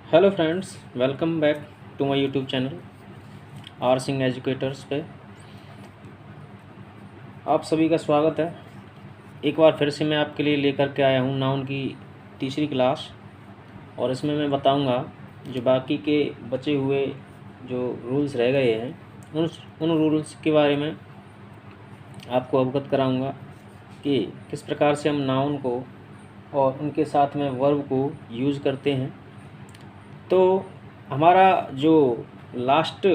Hello friends, welcome back to my YouTube channel R Singh educators पे आप सभी का स्वागत है। एक बार फिर से मैं आपके लिए लेकर के आया हूँ नाउन की तीसरी क्लास। और इसमें मैं बताऊँगा जो बाकी के बचे हुए जो रूल्स रह गए हैं उन रूल्स के बारे में आपको अवगत कराऊँगा कि किस प्रकार से हम नाउन को और उनके साथ में वर्ब को यूज़ करते हैं। तो हमारा जो लास्ट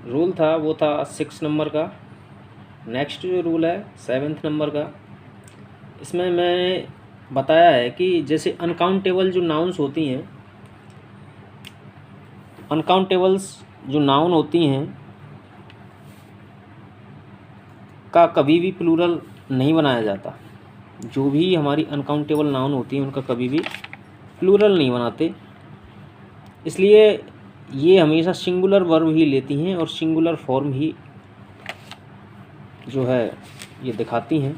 रूल था वो था 6 नंबर का। नेक्स्ट जो रूल है 7 नंबर का। इसमें मैं बताया है कि जैसे अनकाउंटेबल जो नाउन्स होती हैं, अनकाउंटेबल्स जो नाउन होती हैं का कभी भी प्लूरल नहीं बनाया जाता। जो भी हमारी अनकाउंटेबल नाउन होती हैं उनका कभी भी प्लूरल नहीं बनाते। इसलिए ये हमेशा सिंगुलर वर्ब ही लेती हैं और सिंगुलर फॉर्म ही जो है ये दिखाती हैं।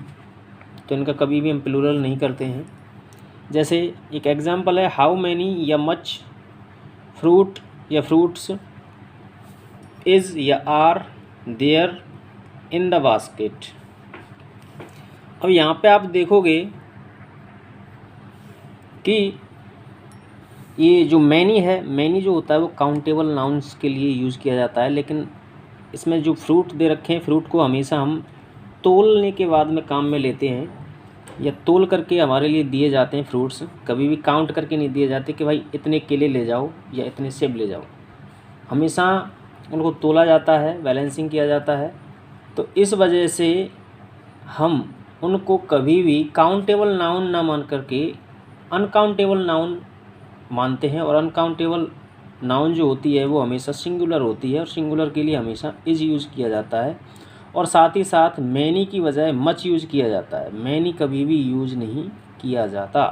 तो इनका कभी भी हम प्लूरल नहीं करते हैं। जैसे एक एग्जांपल है हाउ मैनी या मच फ्रूट या फ्रूट्स इज़ या are there in the basket. अब यहाँ पे आप देखोगे कि ये जो मैनी है, मैनी जो होता है वो काउंटेबल नाउन्स के लिए यूज़ किया जाता है। लेकिन इसमें जो फ्रूट दे रखे हैं, फ्रूट को हमेशा हम तोलने के बाद में काम में लेते हैं या तोल करके हमारे लिए दिए जाते हैं। फ्रूट्स कभी भी काउंट करके नहीं दिए जाते कि भाई इतने केले ले जाओ या इतने सेब ले जाओ। हमेशा उनको तोला जाता है, बैलेंसिंग किया जाता है। तो इस वजह से हम उनको कभी भी काउंटेबल नाउन ना मान करके अनकाउंटेबल नाउन मानते हैं। और अनकाउंटेबल नाउन जो होती है वो हमेशा सिंगुलर होती है और सिंगुलर के लिए हमेशा इज़ यूज़ किया जाता है। और साथ ही साथ मैनी की बजाय मच यूज़ किया जाता है। मैनी कभी भी यूज़ नहीं किया जाता।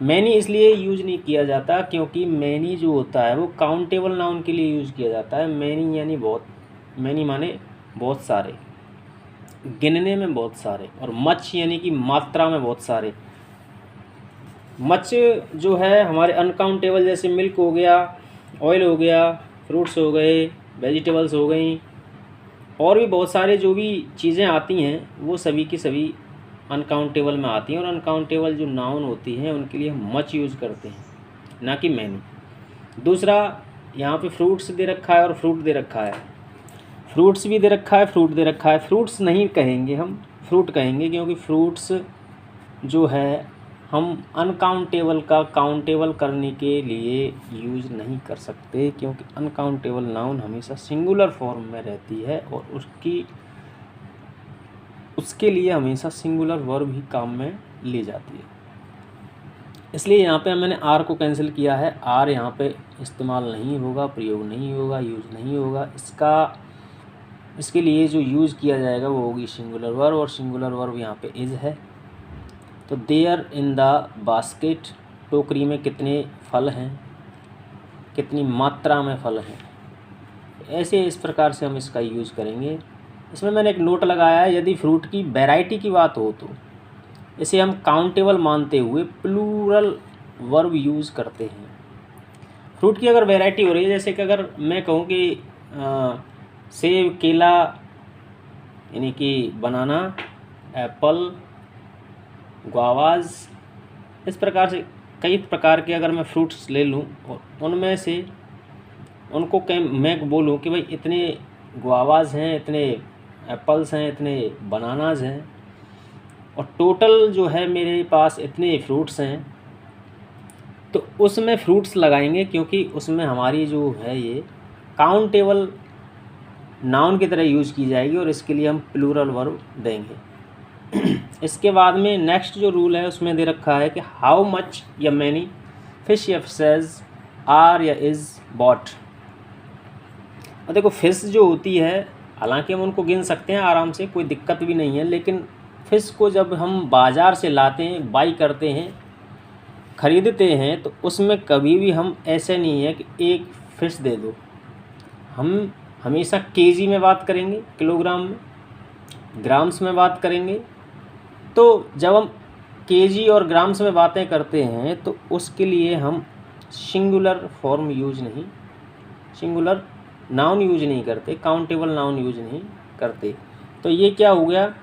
मैनी इसलिए यूज़ नहीं किया जाता क्योंकि मैनी जो होता है वो काउंटेबल नाउन के लिए यूज़ किया जाता है। मैनी यानी बहुत, मैनी माने बहुत सारे, गिनने में बहुत सारे। और मच यानी कि मात्रा में बहुत सारे। मच जो है हमारे अनकाउंटेबल, जैसे मिल्क हो गया, ऑयल हो गया, फ्रूट्स हो गए, वेजिटेबल्स हो गई, और भी बहुत सारे जो भी चीज़ें आती हैं वो सभी की सभी अनकाउंटेबल में आती हैं। और अनकाउंटेबल जो नाउन होती हैं उनके लिए हम मच यूज़ करते हैं, ना कि मैनी। दूसरा, यहाँ पे फ्रूट्स दे रखा है और फ्रूट दे रखा है। फ्रूट्स भी दे रखा है, फ्रूट दे रखा है। फ्रूट्स नहीं कहेंगे, हम फ्रूट कहेंगे क्योंकि फ्रूट्स जो है हम अनकाउंटेबल का काउंटेबल करने के लिए यूज़ नहीं कर सकते, क्योंकि अनकाउंटेबल नाउन हमेशा सिंगुलर फॉर्म में रहती है और उसके लिए हमेशा सिंगुलर वर्ब ही काम में ली जाती है। इसलिए यहाँ पे मैंने आर को कैंसिल किया है। आर यहाँ पे इस्तेमाल नहीं होगा, प्रयोग नहीं होगा, यूज़ नहीं होगा। इसके लिए जो यूज़ किया जाएगा वो होगी सिंगुलर वर्ब, और सिंगुलर वर्ब यहाँ पे इज़ है। तो देयर इन द बास्केट, टोकरी में कितने फल हैं, कितनी मात्रा में फल हैं। ऐसे इस प्रकार से हम इसका यूज़ करेंगे। इसमें मैंने एक नोट लगाया है, यदि फ्रूट की वैरायटी की बात हो तो इसे हम काउंटेबल मानते हुए प्लूरल वर्ब यूज़ करते हैं। फ्रूट की अगर वैरायटी हो रही है, जैसे कि अगर मैं कहूँ कि सेब, केला यानी कि बनाना, एप्पल, गुआवाज़, इस प्रकार से कई प्रकार के अगर मैं फ्रूट्स ले लूँ और उनमें से उनको मैं बोलूँ कि भाई इतने गुआवाज़ हैं, इतने एप्पल्स हैं, इतने बनानाज हैं, और टोटल जो है मेरे पास इतने फ्रूट्स हैं, तो उसमें फ्रूट्स लगाएंगे क्योंकि उसमें हमारी जो है ये काउंटेबल नाउन की तरह यूज़ की जाएगी और इसके लिए हम प्लूरल वर्ब देंगे। इसके बाद में नेक्स्ट जो रूल है उसमें दे रखा है कि हाउ मच या मैनी फिश या फिशेज आर या इज़ बॉट। और देखो फिश जो होती है, हालांकि हम उनको गिन सकते हैं आराम से, कोई दिक्कत भी नहीं है। लेकिन फ़िश को जब हम बाज़ार से लाते हैं, बाई करते हैं, ख़रीदते हैं, तो उसमें कभी भी हम ऐसे नहीं है कि एक फ़िश दे दो। हम हमेशा केजी में बात करेंगे, किलोग्राम में, ग्राम्स में बात करेंगे। तो जब हम केजी और ग्राम्स में बातें करते हैं तो उसके लिए हम सिंगुलर फॉर्म यूज नहीं, सिंगुलर नाउन यूज नहीं करते, काउंटेबल नाउन यूज नहीं करते। तो ये क्या हो गया,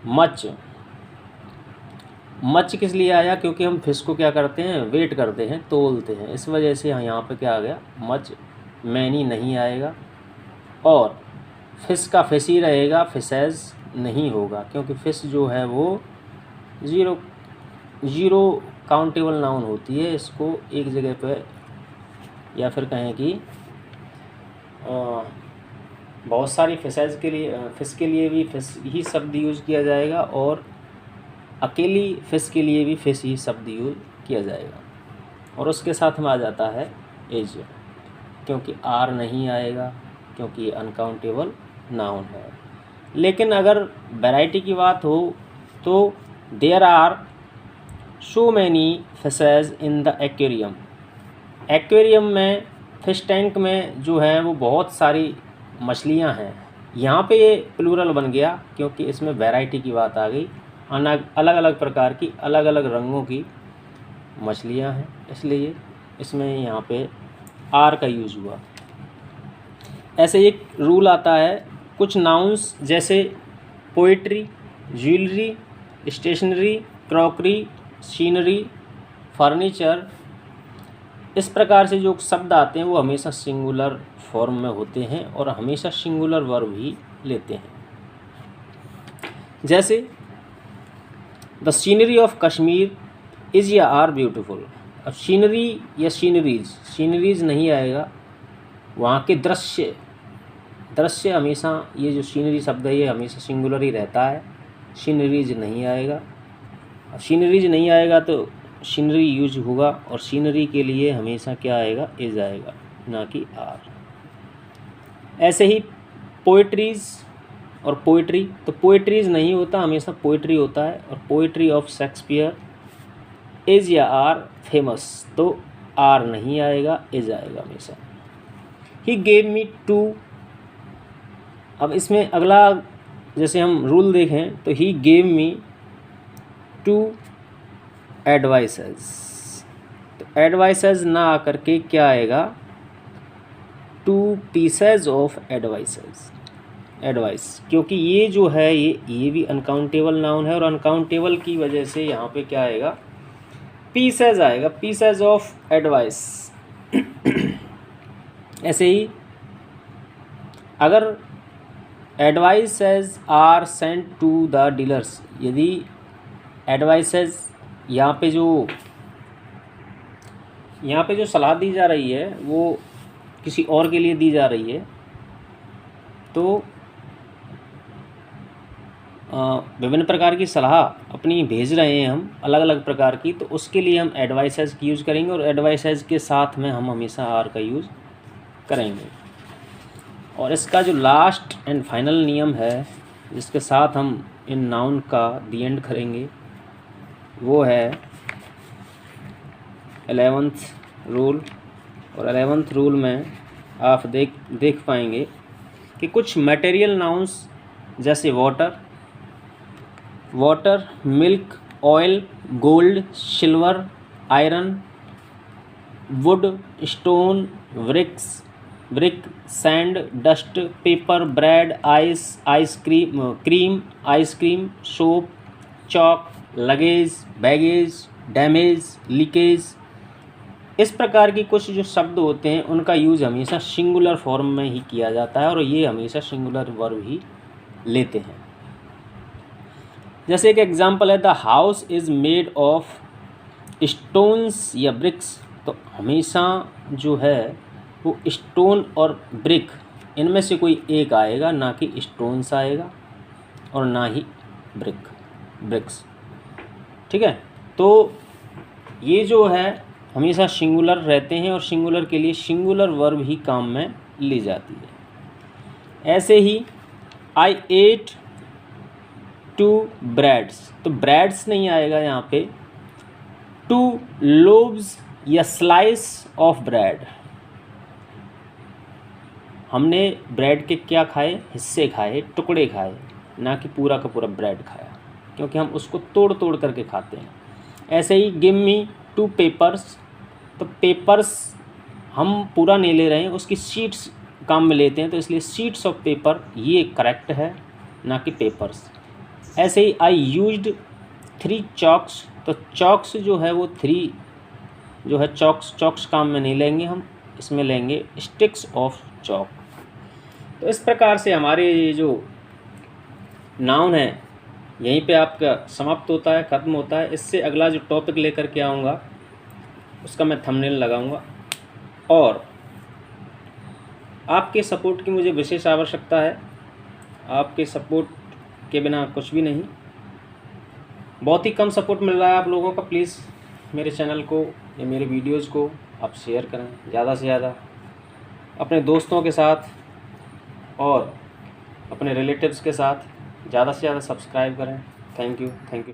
मच। मच किस लिए आया, क्योंकि हम फिश को क्या करते हैं, वेट करते हैं, तोलते हैं, इस वजह से यहाँ पे क्या आ गया, मच। मैनी नहीं आएगा, और फिश का फिश ही रहेगा, फिशेज नहीं होगा, क्योंकि फिश जो है वो ज़ीरो काउंटेबल नाउन होती है। इसको एक जगह पे, या फिर कहें कि बहुत सारी फिशेज के लिए, फिश के लिए भी फिश ही शब्द यूज़ किया जाएगा, और अकेली फिश के लिए भी फिश ही शब्द यूज़ किया जाएगा। और उसके साथ में आ जाता है एज, क्योंकि आर नहीं आएगा, क्योंकि ये अनकाउंटेबल नाउन है। लेकिन अगर वैरायटी की बात हो तो there are so many fishes in the aquarium. Aquarium में, फिश टैंक में जो है वो बहुत सारी मछलियां हैं। यहाँ पे ये प्लूरल बन गया क्योंकि इसमें वैरायटी की बात आ गई, अलग अलग प्रकार की, अलग अलग रंगों की मछलियां हैं, इसलिए इसमें यहाँ पे आर का यूज़ हुआ। ऐसे एक रूल आता है, कुछ नाउन्स जैसे poetry, jewellery, stationery, crockery, scenery, furniture, इस प्रकार से जो शब्द आते हैं वो हमेशा सिंगुलर फॉर्म में होते हैं और हमेशा सिंगुलर वर्ब ही लेते हैं। जैसे the scenery of Kashmir is या आर ब्यूटीफुल। अब सीनरी या सीनरीज नहीं आएगा, वहाँ के दृश्य, दृश्य हमेशा, ये जो सीनरी शब्द है ये हमेशा सिंगुलर ही रहता है, सीनरीज नहीं आएगा। अब सीनरीज नहीं आएगा तो सीनरी यूज होगा, और सीनरी के लिए हमेशा क्या आएगा, इज आएगा, ना कि आर। ऐसे ही पोइट्रीज और पोइट्री, तो पोइट्रीज नहीं होता, हमेशा पोइट्री होता है। और पोइट्री ऑफ शेक्सपियर इज या आर फेमस, तो आर नहीं आएगा, इज आएगा हमेशा। He gave me two. अब इसमें अगला जैसे हम रूल देखें तो he gave me two advices, तो एडवाइसेस ना आकर के क्या आएगा, two pieces of advices, advice, क्योंकि ये जो है ये भी अनकाउंटेबल नाउन है, और अनकाउंटेबल की वजह से यहाँ पे क्या आएगा, पीसेज आएगा, पीसेज ऑफ एडवाइस। ऐसे ही अगर advices are sent to the dealers, यदि एडवाइसेज यहाँ पे जो सलाह दी जा रही है वो किसी और के लिए दी जा रही है, तो विभिन्न प्रकार की सलाह अपनी भेज रहे हैं हम, अलग अलग प्रकार की, तो उसके लिए हम एडवाइसेज की यूज़ करेंगे, और एडवाइसेज के साथ में हम हमेशा आर का यूज़ करेंगे। और इसका जो लास्ट एंड फाइनल नियम है जिसके साथ हम इन नाउन का दी एंड करेंगे, वो है 11th रूल। और 11th रूल में आप देख पाएंगे कि कुछ मटेरियल नाउन्स जैसे water, milk, oil, gold, silver, iron, would, stone, brick, sand, dust, paper, bread, ice cream, soap, chalk, luggage, baggage, damage, leakage, इस प्रकार की कुछ जो शब्द होते हैं उनका यूज़ हमेशा सिंगुलर फॉर्म में ही किया जाता है, और ये हमेशा सिंगुलर वर्ब ही लेते हैं। जैसे एक एग्जांपल है, the house is made of stones या ब्रिक्स, तो हमेशा जो है वो स्टोन और ब्रिक इनमें से कोई एक आएगा, ना कि स्टोन्स आएगा और ना ही ब्रिक्स। ठीक है, तो ये जो है हमेशा सिंगुलर रहते हैं, और सिंगुलर के लिए सिंगुलर वर्ब ही काम में ली जाती है। ऐसे ही आई एट 2 ब्रेड्स, तो ब्रेड्स नहीं आएगा यहाँ पे, 2 लोब्स या स्लाइस ऑफ ब्रेड, हमने ब्रेड के क्या खाए, हिस्से खाए, टुकड़े खाए, ना कि पूरा का पूरा ब्रेड खाया, क्योंकि हम उसको तोड़ करके खाते हैं। ऐसे ही गिव मी 2 पेपर्स, तो पेपर्स हम पूरा नहीं ले रहे हैं, उसकी शीट्स काम में लेते हैं, तो इसलिए शीट्स ऑफ पेपर ये करेक्ट है, ना कि पेपर्स। ऐसे ही आई यूज्ड 3 चॉक्स, तो चॉक्स जो है वो 3 जो है चॉक्स काम में नहीं लेंगे हम, इसमें लेंगे स्टिक्स ऑफ चॉक। तो इस प्रकार से हमारे ये जो नाउन है यहीं पे आपका समाप्त होता है, ख़त्म होता है। इससे अगला जो टॉपिक लेकर के आऊँगा उसका मैं थंबनेल लगाऊंगा, और आपके सपोर्ट की मुझे विशेष आवश्यकता है। आपके सपोर्ट के बिना कुछ भी नहीं। बहुत ही कम सपोर्ट मिल रहा है आप लोगों का। प्लीज़ मेरे चैनल को या मेरे वीडियोज़ को आप शेयर करें ज़्यादा से ज़्यादा अपने दोस्तों के साथ और अपने रिलेटिव्स के साथ। ज़्यादा से ज़्यादा सब्सक्राइब करें। Thank you.